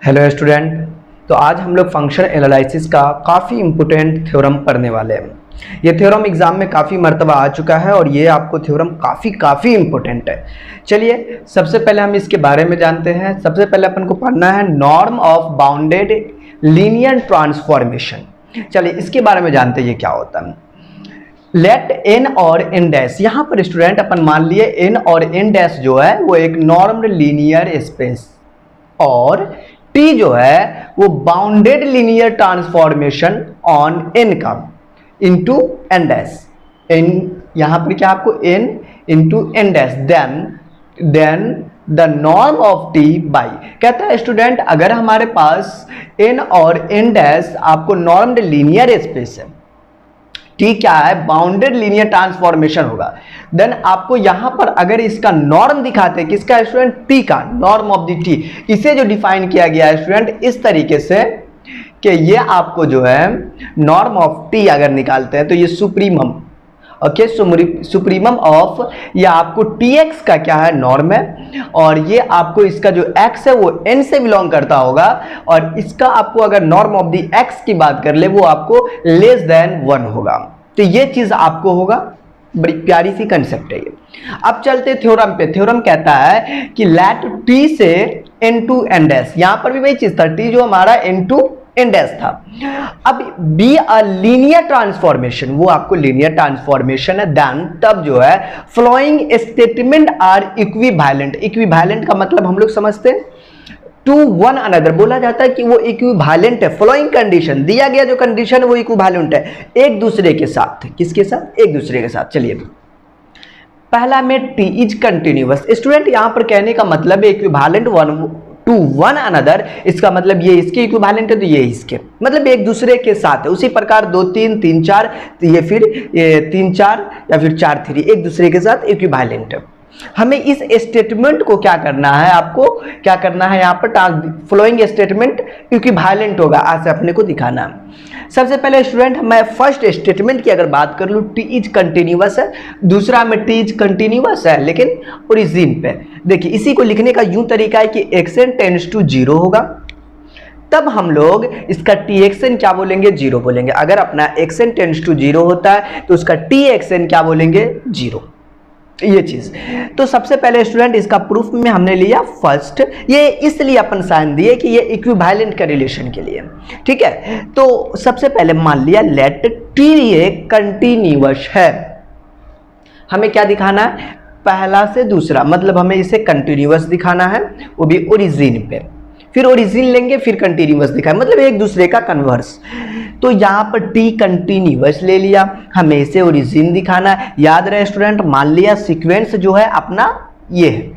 Hello student. तो आज हम लोग फंक्शन एनालिसिस का काफ़ी इम्पोर्टेंट थ्योरम पढ़ने वाले हैं। ये थ्योरम एग्जाम में काफ़ी मर्तबा आ चुका है और ये आपको थ्योरम काफ़ी इम्पोर्टेंट है। चलिए सबसे पहले हम इसके बारे में जानते हैं। सबसे पहले अपन को पढ़ना है norm of bounded linear transformation. चलिए इसके बारे में जानते हैं ये क्या होता है। लेट एन और एन डैश, यहाँ पर स्टूडेंट अपन मान लिए एन और एन डैश जो है वो एक नॉर्म्ड लीनियर स्पेस और टी जो है वो bounded linear transformation on N का इंटू एन डैश। एन यहां पर क्या आपको N into N dash then the norm of T by. कहता है स्टूडेंट अगर हमारे पास एन और एन डैश आपको नॉर्म्ड लीनियर स्पेस है, टी क्या है बाउंडेड लीनियर ट्रांसफॉर्मेशन होगा, देन आपको यहां पर अगर इसका नॉर्म दिखाते हैं किसका स्टूडेंट टी का, नॉर्म ऑफ द टी, इसे जो डिफाइन किया गया है स्टूडेंट इस तरीके से कि ये आपको जो है नॉर्म ऑफ टी अगर निकालते हैं तो ये सुप्रीमम, ओके, सुप्रीमम ऑफ ये आपको टीएक्स का क्या है नॉर्म है और ये आपको इसका जो एक्स है वो एन से बिलोंग करता होगा और इसका आपको अगर नॉर्म ऑफ दी एक्स की बात कर ले वो आपको लेस देन 1 होगा। तो ये चीज आपको होगा, बड़ी प्यारी सी कंसेप्ट है ये। अब चलते थ्योरम पे। थ्योरम कहता है कि लेट टी से एन टू एन डैश, यहां पर भी वही चीज था, टी जो हमारा एन टू एन डैश था। अब बी अ लीनियर ट्रांसफॉर्मेशन, वो आपको लीनियर ट्रांसफॉर्मेशन है, देन तब जो है following statement are equivalent. Equivalent का मतलब हम लोग समझते हैं टू वन अनदर, बोला जाता है कि वो इक्विवेलेंट है। फ्लोइंग कंडीशन दिया गया जो कंडीशन है वो इक्विवेलेंट है एक दूसरे के साथ। किसके साथ? एक दूसरे के साथ। चलिए पहला में टी इज कंटिन्यूअस। स्टूडेंट यहां पर कहने का मतलब है equivalent one two one another, इसका मतलब ये इसके इक्विवेलेंट है तो ये इसके, मतलब एक दूसरे के साथ है। उसी प्रकार 2 3 3 4 ये फिर 3 4 या फिर 4 3 एक दूसरे के साथ इक्विवेलेंट है। हमें इस स्टेटमेंट को क्या करना है, आपको क्या करना है यहाँ पर फ्लोइंग स्टेटमेंट इक्विवेलेंट होगा, ऐसे अपने को दिखाना है। सबसे पहले स्टूडेंट मैं फर्स्ट स्टेटमेंट की अगर बात कर लूँ टी इज कंटिन्यूअस है, दूसरा में टी इज कंटिन्यूअस है लेकिन ओरिजिन पे। देखिए इसी को लिखने का यूं तरीका है कि एक्सन टेंड्स टू 0 होगा, तब हम लोग इसका टी एक्सन क्या बोलेंगे 0 बोलेंगे। अगर अपना एक्सन टेंड्स टू 0 होता है तो उसका टी एक्सन क्या बोलेंगे 0, ये चीज। तो सबसे पहले स्टूडेंट इसका प्रूफ में हमने लिया फर्स्ट, ये इसलिए अपन साइन दिए कि ये इक्विवेलेंट का रिलेशन के लिए, ठीक है। तो सबसे पहले मान लिया लेट टी ये कंटिन्यूअस है, हमें क्या दिखाना है पहला से दूसरा, मतलब हमें इसे कंटिन्यूअस दिखाना है वो भी ओरिजिन पे, फिर ओरिजिन लेंगे फिर कंटिन्यूअस दिखाए, मतलब एक दूसरे का कन्वर्स। तो यहाँ पर टी कंटिन्यूअस ले लिया, हमें इसे ओरिजिन दिखाना है। याद रहे स्टूडेंट मान लिया सीक्वेंस जो है अपना ये है।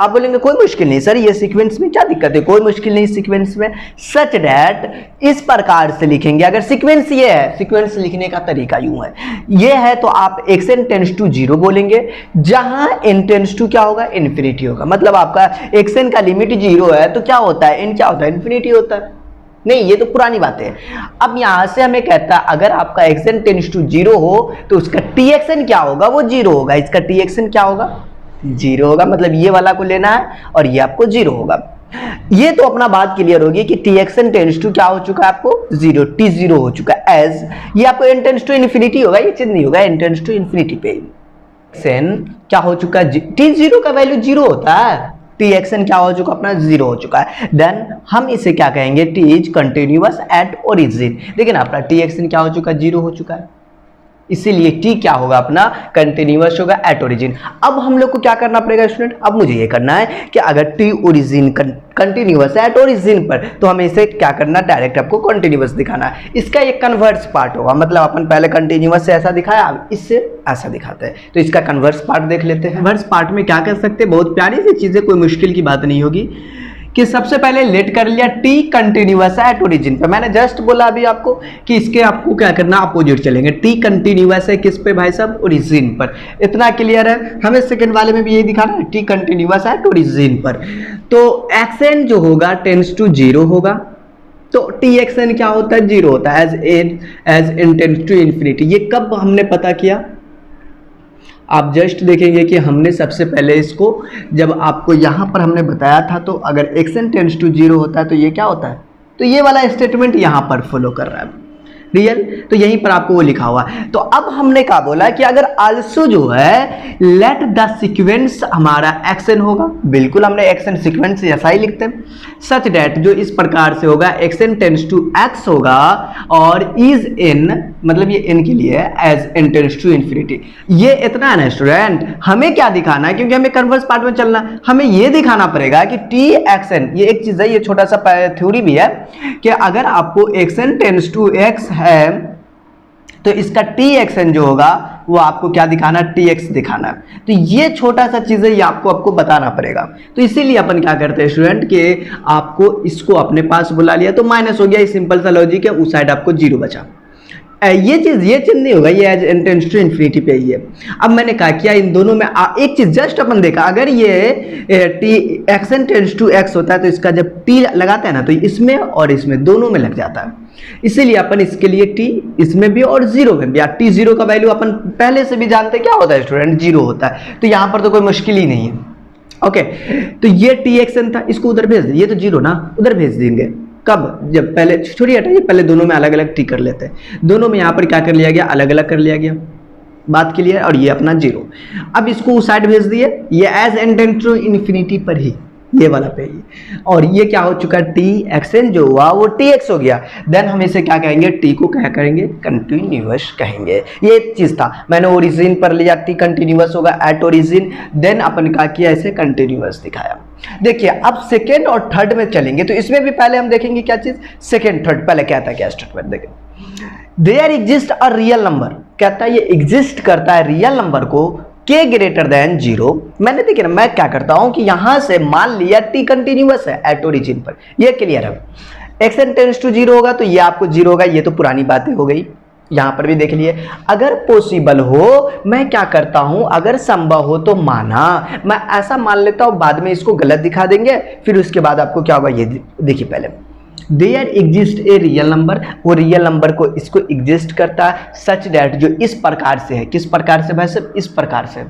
आप बोलेंगे कोई मुश्किल नहीं सर ये सीक्वेंस में क्या दिक्कत है, कोई मुश्किल नहीं सीक्वेंस में, सच डैट इस प्रकार से लिखेंगे। अगर सीक्वेंस ये है, सीक्वेंस लिखने का तरीका यूं है, ये है तो आप एक्स एन टेंड्स टू 0 बोलेंगे, जहां एन टेंड्स टू क्या होगा इन्फिनिटी होगा। मतलब आपका एक्स एन का लिमिट 0 है तो क्या होता है एन क्या होता है इन्फिनिटी होता है। नहीं ये तो पुरानी बात है। अब यहां से हमें कहता है अगर आपका एक्स एन टेंड्स टू 0 हो तो उसका टी एक्स एन क्या होगा वो 0 होगा, इसका टी एक्स एन क्या होगा 0 होगा, मतलब ये वाला को लेना है और ये आपको 0 होगा। ये तो अपना बात क्लियर होगी कि T X N tends to क्या हो चुका है आपको 0, टी 0 हो चुका है। एज ये आपको एन टेंड्स टू इन्फिनिटी होगा, ये चीज नहीं होगा एन टेंड्स टू इन्फिनिटी पे एक्सन क्या हो चुका है टी 0 का वैल्यू 0 होता है, टी एक्सन क्या हो चुका अपना 0 हो चुका है। देन हम इसे क्या कहेंगे T is continuous at origin, लेकिन अपना टी एक्सन क्या हो चुका है 0 हो चुका है, इसीलिए टी क्या होगा अपना कंटिन्यूअस होगा एट ओरिजिन। अब हम लोग को क्या करना पड़ेगा स्टूडेंट, अब मुझे ये करना है कि अगर टी ओरिजिन कंटिन्यूअस है एट ओरिजिन पर तो हमें इसे क्या करना डायरेक्ट आपको कंटिन्यूअस दिखाना है। इसका एक कन्वर्स पार्ट होगा, मतलब अपन पहले कंटिन्यूअस से ऐसा दिखाया अब इससे ऐसा दिखाते हैं, तो इसका कन्वर्स पार्ट देख लेते हैं। कन्वर्स पार्ट में क्या कर सकते हैं, बहुत प्यारी सी चीजें, कोई मुश्किल की बात नहीं होगी कि सबसे पहले लेट कर लिया टी कंटिन्यूअस है एट ओरिजिन पे। मैंने जस्ट बोला अभी आपको कि इसके आपको क्या करना अपोजिट चलेंगे, टी कंटिन्यूअस है किस पे भाई साहब ओरिजिन पर, इतना क्लियर है। हमें सेकंड वाले में भी यही दिखाना है टी कंटिन्यूअस है एट ओरिजिन पर, तो एक्सन जो होगा टेंड्स टू 0 होगा, तो टी एक्सन क्या होता है 0 होता है as N tends to infinity. ये कब हमने पता किया, आप जस्ट देखेंगे कि हमने सबसे पहले इसको, जब आपको यहाँ पर हमने बताया था, तो अगर xn टेंड्स टू 0 होता है तो ये क्या होता है, तो ये वाला स्टेटमेंट यहाँ पर फॉलो कर रहा है रियल, तो यहीं पर आपको वो लिखा हुआ है। तो अब हमने क्या बोला कि अगर आल्सो जो है लेट द सीक्वेंस हमारा xn होगा, बिल्कुल हमने xn सीक्वेंस ऐसा ही लिखते हैं, सच दैट जो इस प्रकार से होगा xn टेंड्स टू x होगा और इज n, मतलब ये n के लिए है, as n tends to infinity. ये इतना है ना स्टूडेंट, हमें क्या दिखाना है, क्योंकि हमें कन्वर्स पार्ट में चलना, हमें ये दिखाना पड़ेगा कि txn, ये एक चीज है, ये छोटा सा थ्योरी भी है कि अगर आपको xn टेंड्स टू x है तो इसका txn जो होगा वो आपको क्या दिखाना, tx दिखाना। तो ये छोटा सा चीज है, ये आपको बताना पड़ेगा। तो इसीलिए अपन क्या करते हैं स्टूडेंट कि आपको इसको अपने पास बुला लिया तो माइनस हो गया, ये सिंपल सा लॉजिक है, उस साइड आपको 0 बचा। ये चीज नहीं होगा, ये as n tends to infinity पे ही है। अब मैंने कहा क्या इन दोनों में एक चीज जस्ट अपन देखा, अगर ये xn टेंड्स टू x होता है तो इसका जब t लगाते हैं ना तो इसमें और इसमें दोनों में लग जाता है, इसीलिए अपन इसके लिए t इसमें भी और 0 में भी, t 0 का वैल्यू अपन पहले से भी जानते हैं क्या होता है स्टूडेंट, 0 होता है, तो यहाँ पर तो कोई मुश्किल ही नहीं है। ओके, तो ये txn था, इसको उधर भेज दे, ये तो 0 ना, उधर भेज देंगे कब, जब पहले छोड़ी हटाइए, पहले दोनों में अलग अलग टी कर लेते हैं, दोनों में यहाँ पर क्या कर लिया गया, अलग अलग कर लिया गया, बात के लिए, और ये अपना 0। अब इसको उस साइड भेज दिए, ये as n tends to infinity पर ही, ये वाला पे ही, और ये क्या हो चुका है, txn जो हुआ वो tx हो गया। देन हम इसे क्या कहेंगे, t को क्या करेंगे, कंटिन्यूअस कहेंगे। ये एक चीज था, मैंने ओरिजिन पर लिया, t कंटिन्यूअस होगा एट ओरिजिन, देन अपन क्या किया, इसे कंटिन्यूअस दिखाया। देखिए अब सेकेंड और थर्ड में चलेंगे तो इसमें भी पहले हम देखेंगे क्या चीज, सेकेंड थर्ड, पहले क्या था, क्या स्टेटमेंट देखें, there exist a real number, कहता है ये एग्जिस्ट करता है रियल नंबर को k ग्रेटर देन 0। मैंने देखिए ना, मैं क्या करता हूं कि यहां से मान लिया t कंटिन्यूअस है एट ओरिजिन पर, ये क्लियर है, xn टेंड्स टू 0 होगा तो ये आपको 0 होगा, ये तो पुरानी बातें हो गई, यहां पर भी देख लिए। अगर पॉसिबल हो, मैं क्या करता हूं, अगर संभव हो तो माना, मैं ऐसा मान लेता हूं, बाद में इसको गलत दिखा देंगे, फिर उसके बाद आपको क्या होगा, ये देखिए पहले, there exist a real number, वो रियल नंबर को इसको एग्जिस्ट करता है, सच दैट जो इस प्रकार से है, किस प्रकार से भाई साहब, इस प्रकार से।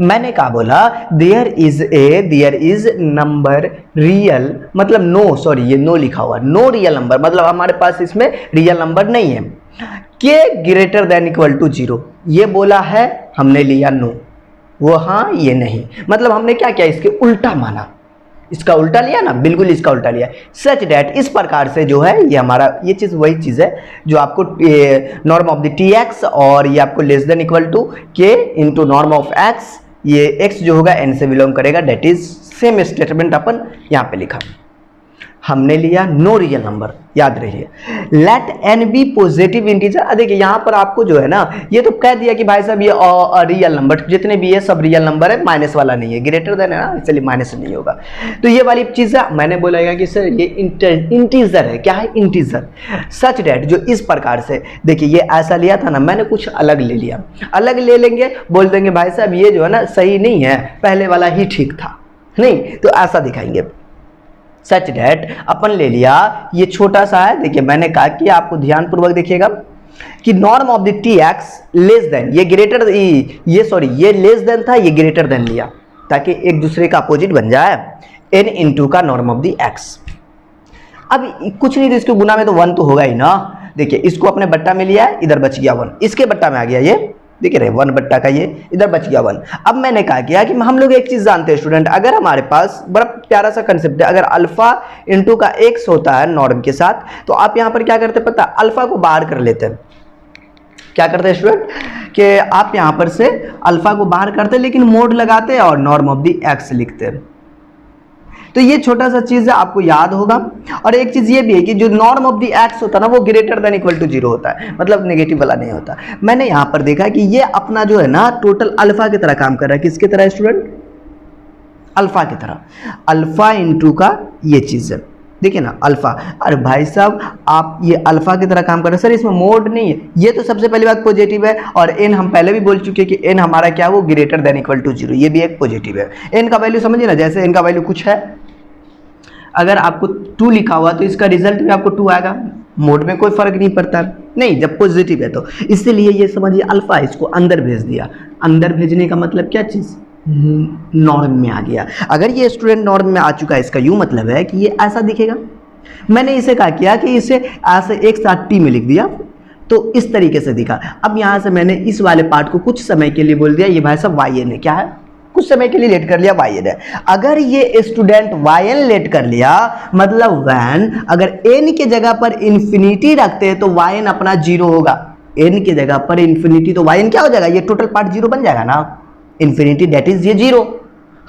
मैंने कहा बोला देयर इज नंबर रियल, मतलब नो, सॉरी ये नो लिखा हुआ, नो रियल नंबर, मतलब हमारे पास इसमें रियल नंबर नहीं है, के ग्रेटर देन इक्वल टू 0, ये बोला है, हमने लिया नो, वो हाँ ये नहीं, मतलब हमने क्या किया, इसके उल्टा माना, इसका उल्टा लिया ना, बिल्कुल इसका उल्टा लिया, सच डैट इस प्रकार से जो है ये हमारा, ये चीज वही चीज है जो आपको नॉर्म ऑफ द tx, और ये आपको less than equal to k into norm of x, ये x जो होगा n से बिलोंग करेगा, डेट इज सेम स्टेटमेंट अपन यहाँ पे लिखा, हमने लिया नो रियल नंबर, याद रहिए, let n be positive integer. देखिए यहाँ पर आपको जो है ना, ये तो कह दिया कि भाई साहब ये रियल नंबर जितने भी है सब रियल नंबर है, माइनस वाला नहीं है, ग्रेटर देन है ना, इसलिए माइनस नहीं होगा। तो ये वाली चीज है, मैंने बोला कि सर ये इंटीजर है, क्या है, इंटीजर, सच डैट जो इस प्रकार से, देखिए ये ऐसा लिया था ना, मैंने कुछ अलग ले लिया, अलग ले लेंगे, बोल देंगे भाई साहब ये जो है ना सही नहीं है, पहले वाला ही ठीक था, नहीं तो ऐसा दिखाएंगे, सच डैट अपन ले लिया, ये छोटा सा है, देखिए मैंने कहा कि आपको ध्यान पूर्वक देखिएगा कि norm of the tx less then, ये ग्रेटर, ये सॉरी ये लेस देन था, ये ग्रेटर देन लिया ताकि एक दूसरे का अपोजिट बन जाए, n इंटू का नॉर्म ऑफ द x। अब कुछ नहीं तो इसके गुना में तो 1 तो होगा ही ना, देखिए इसको अपने बट्टा में लिया है, इधर बच गया 1, इसके बट्टा में आ गया ये, देखिए रहे 1 बट्टा का, ये इधर बच गया 1। अब मैंने कहा कि हम लोग एक चीज जानते हैं स्टूडेंट, अगर हमारे पास बड़ा प्यारा सा कंसेप्ट है, अगर अल्फा इंटू का x होता है नॉर्म के साथ, तो आप यहां पर क्या करते हैं पता, अल्फा को बाहर कर लेते हैं, क्या करते हैं स्टूडेंट कि आप यहां पर से अल्फा को बाहर करते हैं, लेकिन मोड लगाते हैं और नॉर्म ऑफ द x लिखते हैं। तो ये छोटा सा चीज है, आपको याद होगा। और एक चीज ये भी है कि जो नॉर्म ऑफ द x होता है ना, वो ग्रेटर देन इक्वल टू 0 होता है, मतलब नेगेटिव वाला नहीं होता। मैंने यहाँ पर देखा कि ये अपना जो है ना टोटल अल्फा की तरह काम कर रहा है, किसकी तरह स्टूडेंट, अल्फा की तरह, अल्फा इंटू का ये चीज है, देखिए ना अल्फा, अरे भाई साहब आप ये अल्फा की तरह काम कर रहे हैं, सर इसमें मोड नहीं है, ये तो सबसे पहली बात पॉजिटिव है, और n हम पहले भी बोल चुके हैं कि n हमारा क्या है, वो ग्रेटर देन इक्वल टू 0, ये भी एक पॉजिटिव है। n का वैल्यू समझिए ना, जैसे n का वैल्यू कुछ है, अगर आपको 2 लिखा हुआ तो इसका रिजल्ट भी आपको 2 आएगा, मोड में कोई फर्क नहीं पड़ता। नहीं, जब पॉजिटिव है तो। इसीलिए ये समझिए अल्फा इसको अंदर भेज दिया। अंदर भेजने का मतलब क्या चीज़, नॉर्म में आ गया। अगर ये स्टूडेंट नॉर्म में आ चुका है, इसका यूँ मतलब है कि ये ऐसा दिखेगा। मैंने इसे क्या किया कि इसे ऐसे एक साथ टी में लिख दिया, तो इस तरीके से दिखा। अब यहाँ से मैंने इस वाले पार्ट को कुछ समय के लिए बोल दिया ये भाई साहब वाई एन है। क्या है, कुछ समय के लिए लेट कर लिया वाई एन है। अगर ये स्टूडेंट वाई एन लेट कर लिया मतलब वैन अगर एन के जगह पर इन्फिनिटी रखते हैं तो वाई एन अपना जीरो होगा। एन के जगह पर इन्फिनिटी तो वाई एन क्या हो जाएगा, ये टोटल पार्ट जीरो बन जाएगा ना, इन्फिनिटी दैट इज ये जीरो।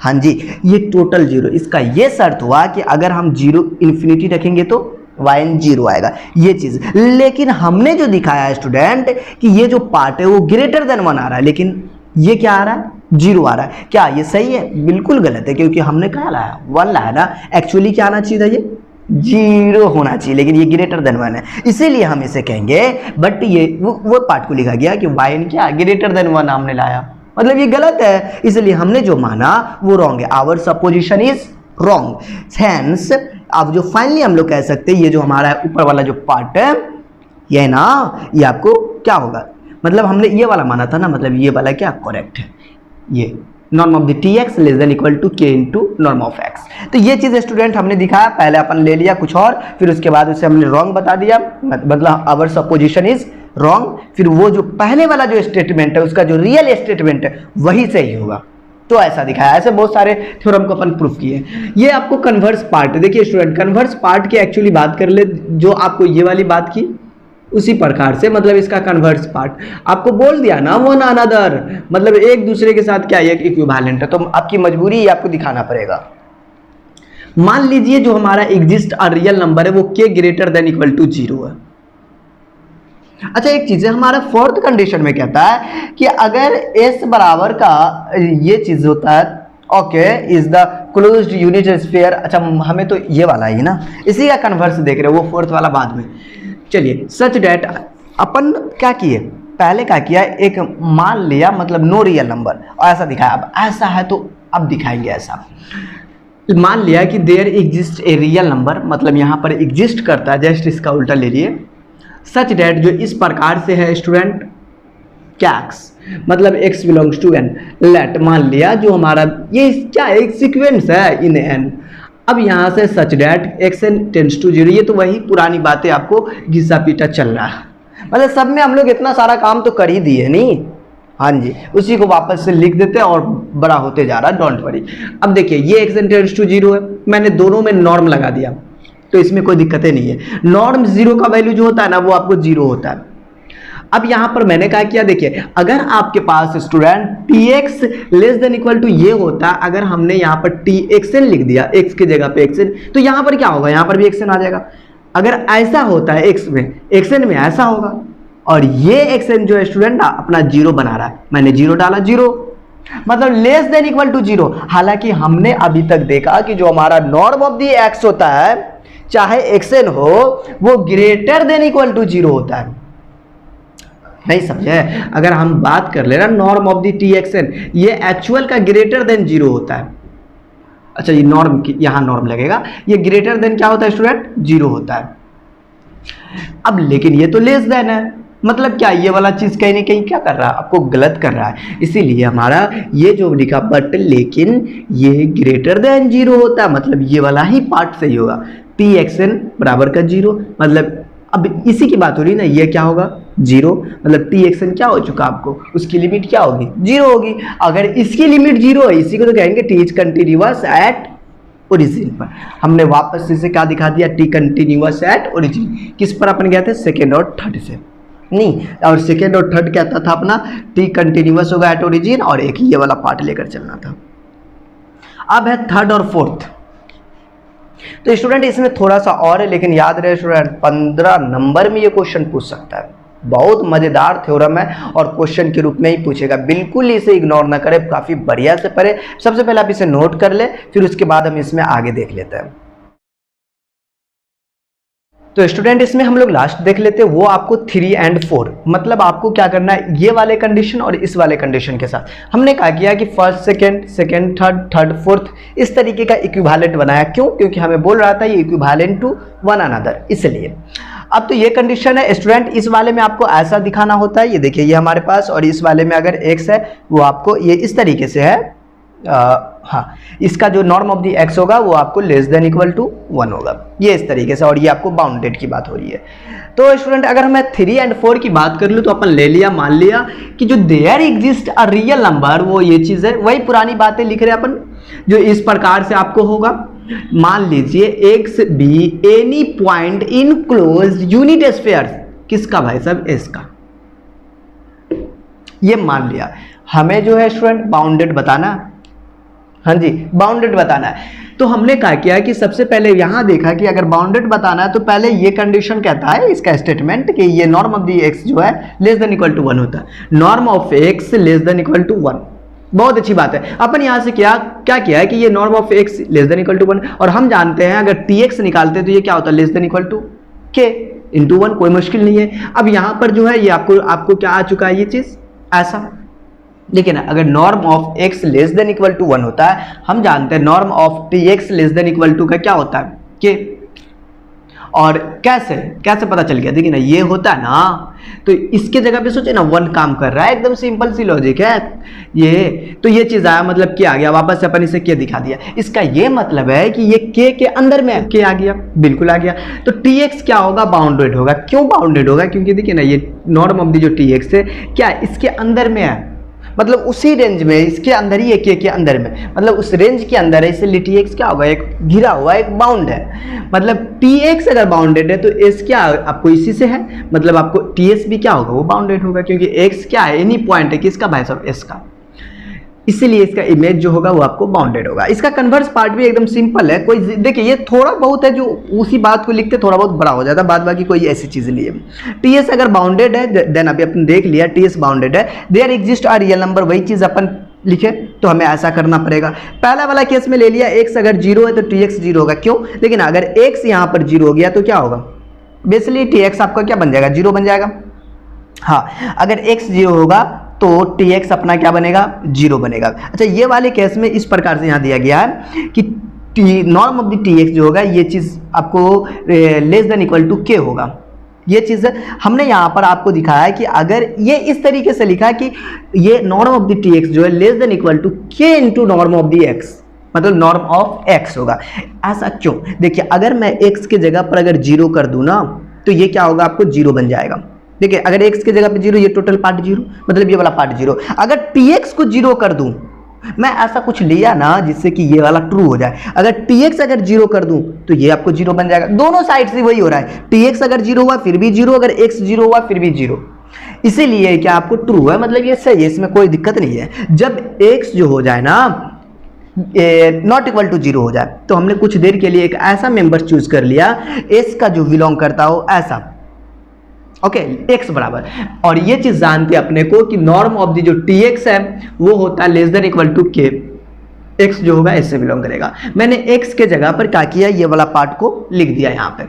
हाँ जी, ये टोटल जीरो। इसका ये शर्त हुआ कि अगर हम जीरो इन्फिनिटी रखेंगे तो वाई एन जीरो आएगा, ये चीज। लेकिन हमने जो दिखाया है स्टूडेंट कि ये जो पार्ट है वो ग्रेटर देन वन आ रहा है, लेकिन ये क्या आ रहा है, जीरो आ रहा है। क्या ये सही है? बिल्कुल गलत है, क्योंकि हमने क्या लाया, वन लाया ना। एक्चुअली क्या आना चाहिए था, ये जीरो होना चाहिए, लेकिन ये ग्रेटर देन वन है, इसीलिए हम इसे कहेंगे। बट ये वो पार्ट को लिखा गया कि वाई एन क्या ग्रेटर देन वन हमने लाया, मतलब ये गलत है, इसलिए हमने जो माना वो रॉन्ग है। Our supposition is wrong. Hence अब जो फाइनली हम लोग कह सकते हैं ये जो हमारा ऊपर वाला जो पार्ट है ये ना, ये आपको क्या होगा, मतलब हमने ये वाला माना था ना, मतलब ये वाला क्या करेक्ट है। ये norm of the T x less than equal to K into norm of X. तो ये चीज़ स्टूडेंट हमने दिखाया, पहले अपन ले लिया कुछ और, फिर उसके बाद उसे हमने रॉन्ग बता दिया, मतलब आवर सपोजिशन इज रॉन्ग। फिर वो जो पहले वाला जो स्टेटमेंट है उसका जो रियल स्टेटमेंट है वही सही होगा, तो ऐसा दिखाया। ऐसे बहुत सारे थ्योरम को अपन प्रूफ किए। ये आपको कन्वर्स पार्ट, देखिए स्टूडेंट कन्वर्स पार्ट की एक्चुअली बात कर ले, जो आपको ये वाली बात की उसी प्रकार से, मतलब इसका कन्वर्स पार्ट आपको बोल दिया ना, वन अनदर, मतलब एक दूसरे के साथ क्या एक इक्विवेलेंट है, तो आपकी मजबूरी आपको दिखाना पड़ेगा। मान लीजिए जो हमारा एग्जिस्ट और रियल नंबर है वो K greater than equal to zero है। अच्छा एक चीज है, हमारा फोर्थ कंडीशन में कहता है कि अगर एस बराबर का ये चीज होता है, okay is the closed unit sphere. अच्छा हमें तो ये वाला ही ना, इसी का कन्वर्स देख रहे हो, वो फोर्थ वाला बाद में। चलिए सच डैट अपन क्या किए, पहले क्या किया, एक मान लिया मतलब नो रियल नंबर और ऐसा दिखाया। अब ऐसा है तो अब दिखाएंगे ऐसा। मान लिया कि there exist a real number, मतलब यहाँ पर एग्जिस्ट करता है, जस्ट इसका उल्टा ले लिए। सच डैट जो इस प्रकार से है स्टूडेंट कैक्स, मतलब x belongs to n। Let मान लिया जो हमारा ये क्या एक सीक्वेंस है इन n। अब यहाँ से such that X N tends to zero, ये तो वही पुरानी बातें आपको घिसा पीटा चल रहा है, मतलब सब में हम लोग इतना सारा काम तो कर ही दिए नहीं। हाँ जी, उसी को वापस से लिख देते हैं और बड़ा होते जा रहा है, डोंट वरी। अब देखिए ये X N tends to zero है, मैंने दोनों में नॉर्म लगा दिया तो इसमें कोई दिक्कतें नहीं है। नॉर्म जीरो का वैल्यू जो होता है ना वो आपको जीरो होता है। अब यहां पर मैंने क्या किया, देखिए अगर आपके पास student t x less than equal to ये होता, अगर हमने यहां पर टी एक्स एन लिख दिया, एक्स की जगह पे एक्स एन, तो यहां पर क्या होगा, यहां पर भी एक्स एन आ जाएगा। अगर ऐसा होता है एक्स में, एक्स एन में ऐसा होगा, और ये एक्स एन जो है स्टूडेंट अपना जीरो बना रहा है, मैंने जीरो डाला, जीरो मतलब less than equal to zero. हालांकि हमने अभी तक देखा कि जो हमारा नॉर्म ऑफ दी एक्स होता है चाहे एक्स एन हो वो greater than equal to zero होता है, नहीं समझे। अगर हम बात कर लेना norm of the T X N, ये एक्चुअल का ग्रेटर देन जीरो होता है। अच्छा ये नॉर्म की यहां नॉर्म लगेगा, ये ग्रेटर देन क्या होता है स्टूडेंट, जीरो होता है। अब लेकिन ये तो लेस देन है, मतलब क्या ये वाला चीज कहीं ना कहीं क्या कर रहा है, आपको गलत कर रहा है, इसीलिए हमारा ये जो लिखा बट लेकिन ये ग्रेटर देन जीरो होता है, मतलब ये वाला ही पार्ट सही होगा। टी एक्स एन बराबर का जीरो, मतलब अब इसी की बात हो रही ना, ये क्या होगा जीरो, मतलब टी एक्स एन क्या हो चुका आपको, उसकी लिमिट क्या होगी, जीरो होगी। अगर इसकी लिमिट जीरो है, इसी को तो कहेंगे T is continuous at origin पर। हमने वापस इसे क्या दिखा दिया, टी कंटिन्यूअस एट ओरिजिन। किस पर अपन गए थे, सेकेंड और थर्ड से नहीं, और सेकेंड और थर्ड क्या था अपना, टी कंटिन्यूअस होगा एट ओरिजिन, और एक ये वाला पार्ट लेकर चलना था। अब है थर्ड और फोर्थ, तो स्टूडेंट इसमें थोड़ा सा और है, लेकिन याद रहे स्टूडेंट 15 नंबर में ये क्वेश्चन पूछ सकता है। बहुत मजेदार थ्योरम है और क्वेश्चन के रूप में ही पूछेगा, बिल्कुल इसे इग्नोर ना करें, काफी बढ़िया से पढ़े। सबसे पहले आप इसे नोट कर ले, फिर उसके बाद हम इसमें आगे देख लेते हैं। तो स्टूडेंट इसमें हम लोग लास्ट देख लेते हैं, वो आपको 3 and 4, मतलब आपको क्या करना है, ये वाले कंडीशन और इस वाले कंडीशन के साथ हमने क्या किया कि first second, second third, third fourth, इस तरीके का इक्विवेलेंट बनाया। क्यों? क्योंकि हमें बोल रहा था ये इक्विवेलेंट टू वन अनदर, इसलिए। अब तो ये कंडीशन है स्टूडेंट, इस वाले में आपको ऐसा दिखाना होता है, ये देखिए ये हमारे पास, और इस वाले में अगर x है वो आपको ये इस तरीके से है, हाँ, इसका जो नॉर्म ऑफ द x होगा वो आपको लेस देन इक्वल टू 1 होगा, ये इस तरीके से, और ये आपको बाउंडेड की बात हो रही है। तो स्टूडेंट अगर मैं 3 and 4 की बात कर लूँ तो अपन ले लिया, मान लिया कि जो there exist a real number, वो ये चीज़ है, वही पुरानी बातें लिख रहे हैं अपन, जो इस प्रकार से आपको होगा। मान लीजिए x be any point in closed unit sphere, किसका भाई साहब, s का, ये मान लिया। हमें जो है स्टूडेंट बाउंडेड बताना, हाँ जी बाउंडेड बताना है। तो हमने क्या किया कि सबसे पहले यहां देखा कि अगर बाउंडेड बताना है तो पहले ये कंडीशन कहता है इसका स्टेटमेंट कि ये नॉर्म ऑफ द x जो है लेस देन इक्वल टू 1 होता है, norm of x less than equal to 1। बहुत अच्छी बात है। अपन यहां से क्या किया है कि ये norm of x less than equal to 1, और हम जानते हैं अगर tx निकालते तो ये क्या होता है, less than equal to k into 1, कोई मुश्किल नहीं है। अब यहां पर जो है ये आपको क्या आ चुका है, ये चीज ऐसा, देखिए ना, अगर norm of x less than equal to 1 होता है, हम जानते हैं norm of tx less than equal to का क्या होता है, k। और कैसे पता चल गया, देखिए ना ये होता है ना, तो इसके जगह पे सोचे ना 1 काम कर रहा है, एकदम सिंपल सी लॉजिक है ये। तो ये चीज आया, मतलब k आ गया, वापस से अपन इसे k दिखा दिया, इसका ये मतलब है कि ये k के अंदर में k आ गया, बिल्कुल आ गया। तो tx क्या होगा, बाउंडेड होगा। क्यों बाउंडेड होगा, क्योंकि देखिए ना ये नॉर्म ऑफ द जो tx है क्या इसके अंदर में है, मतलब उसी रेंज में, इसके अंदर ही, k के अंदर में, मतलब उस रेंज के अंदर है, इसलिए tx क्या होगा, एक घिरा हुआ, एक बाउंड है। मतलब tx अगर बाउंडेड है तो s क्या आपको इसी से है, मतलब आपको ts भी क्या होगा, वो बाउंडेड होगा, क्योंकि x क्या है, एनी पॉइंट है, किसका भाई साहब, s का, इसीलिए इसका इमेज जो होगा वो आपको बाउंडेड होगा। इसका कन्वर्स पार्ट भी एकदम सिंपल है, कोई देखिए ये थोड़ा बहुत है जो उसी बात को लिखते थोड़ा बहुत बड़ा हो जाता है, बाद बाकी कोई ऐसी चीज नहीं है। टीएस अगर बाउंडेड है, देन अभी अपन देख लिया टीएस बाउंडेड है, there exist R real number, वही चीज अपन लिखे तो हमें ऐसा करना पड़ेगा। पहला वाला केस में ले लिया, x अगर 0 है तो tx 0 होगा, क्यों, लेकिन अगर x यहाँ पर 0 हो गया तो क्या होगा, बेसिकली tx आपका क्या बन जाएगा, 0 बन जाएगा। हाँ, अगर x 0 होगा तो tx अपना क्या बनेगा, 0 बनेगा। अच्छा, ये वाले केस में इस प्रकार से यहाँ दिया गया है कि नॉर्म ऑफ द tx जो होगा ये चीज़ आपको less than equal to k होगा। ये चीज़ हमने यहाँ पर आपको दिखाया है कि अगर ये इस तरीके से लिखा कि ये नॉर्म ऑफ द tx जो है less than equal to k into norm of the x, मतलब नॉर्म ऑफ x होगा। ऐसा क्यों, देखिए अगर मैं x के जगह पर अगर 0 कर दूँ ना तो ये क्या होगा, आपको 0 बन जाएगा। देखिए अगर x के जगह पे 0, ये टोटल पार्ट 0, मतलब ये वाला पार्ट 0। अगर tx को 0 कर दूं, मैं ऐसा कुछ लिया ना जिससे कि ये वाला ट्रू हो जाए, अगर tx अगर 0 कर दूं तो ये आपको 0 बन जाएगा। दोनों साइड से वही हो रहा है, tx अगर 0 हुआ फिर भी 0, अगर x 0 हुआ फिर भी 0, इसीलिए क्या आपको ट्रू है, मतलब ये सही है, इसमें कोई दिक्कत नहीं है। जब x जो हो जाए ना नॉट इक्वल टू 0 हो जाए तो हमने कुछ देर के लिए एक ऐसा मेंबर चूज कर लिया s का जो बिलोंग करता हो ऐसा, ओके, x बराबर, और ये चीज जानते हैं अपने को कि नॉर्म ऑफ द जो tx है वो होता है less than equal to k, x जो होगा इससे बिलोंग करेगा। मैंने x के जगह पर क्या किया, ये वाला पार्ट को लिख दिया यहाँ पे,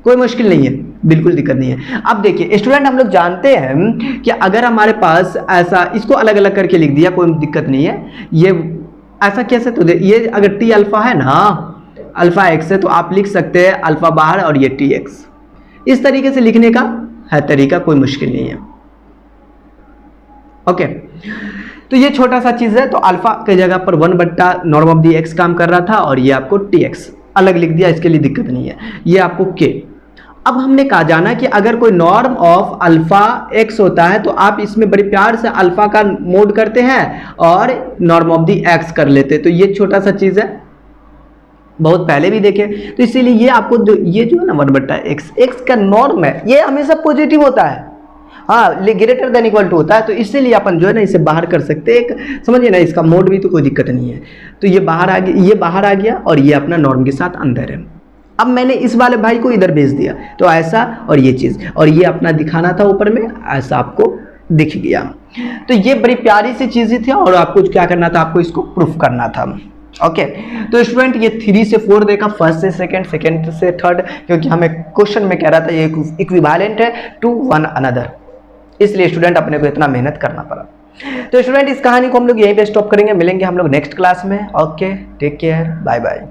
कोई मुश्किल नहीं है, बिल्कुल दिक्कत नहीं है। अब देखिए स्टूडेंट, हम लोग जानते हैं कि अगर हमारे पास ऐसा, इसको अलग अलग करके लिख दिया, कोई दिक्कत नहीं है। ये ऐसा कैसे, तो ये अगर t अल्फा है ना, अल्फा x है, तो आप लिख सकते हैं अल्फा बाहर और ये tx, इस तरीके से लिखने का है तरीका, कोई मुश्किल नहीं है। ओके, तो ये छोटा सा चीज है। तो अल्फा के जगह पर 1 बट्टा नॉर्म ऑफ दी x काम कर रहा था, और ये आपको tx अलग लिख दिया, इसके लिए दिक्कत नहीं है, ये आपको k। अब हमने कहा जाना कि अगर कोई नॉर्म ऑफ अल्फा x होता है तो आप इसमें बड़े प्यार से अल्फा का मोड करते हैं और नॉर्म ऑफ दी x कर लेते, तो ये छोटा सा चीज है, बहुत पहले भी देखे, तो इसीलिए ये आपको ये जो है ना 1 बट्टा x का नॉर्म है, ये हमेशा पॉजिटिव होता है, हाँ, ग्रेटर देन इक्वल टू होता है, तो इसीलिए अपन जो है ना इसे बाहर कर सकते हैं, समझिए ना, इसका मोड भी तो कोई दिक्कत नहीं है। तो ये बाहर आ गया, ये बाहर आ गया, और ये अपना नॉर्म के साथ अंदर है। अब मैंने इस वाले भाई को इधर भेज दिया, तो ऐसा, और ये चीज, और ये अपना दिखाना था ऊपर में, ऐसा आपको दिख गया। तो ये बड़ी प्यारी सी चीजें थी, और आपको क्या करना था, आपको इसको प्रूफ करना था। ओके तो स्टूडेंट ये 3 से 4 देगा, फर्स्ट से सेकंड, सेकंड से थर्ड, क्योंकि हमें क्वेश्चन में कह रहा था ये इक्विवेलेंट है टू वन अनदर, इसलिए स्टूडेंट अपने को इतना मेहनत करना पड़ा। तो स्टूडेंट इस कहानी को हम लोग यहीं पे स्टॉप करेंगे, मिलेंगे हम लोग नेक्स्ट क्लास में। Okay take care, bye bye.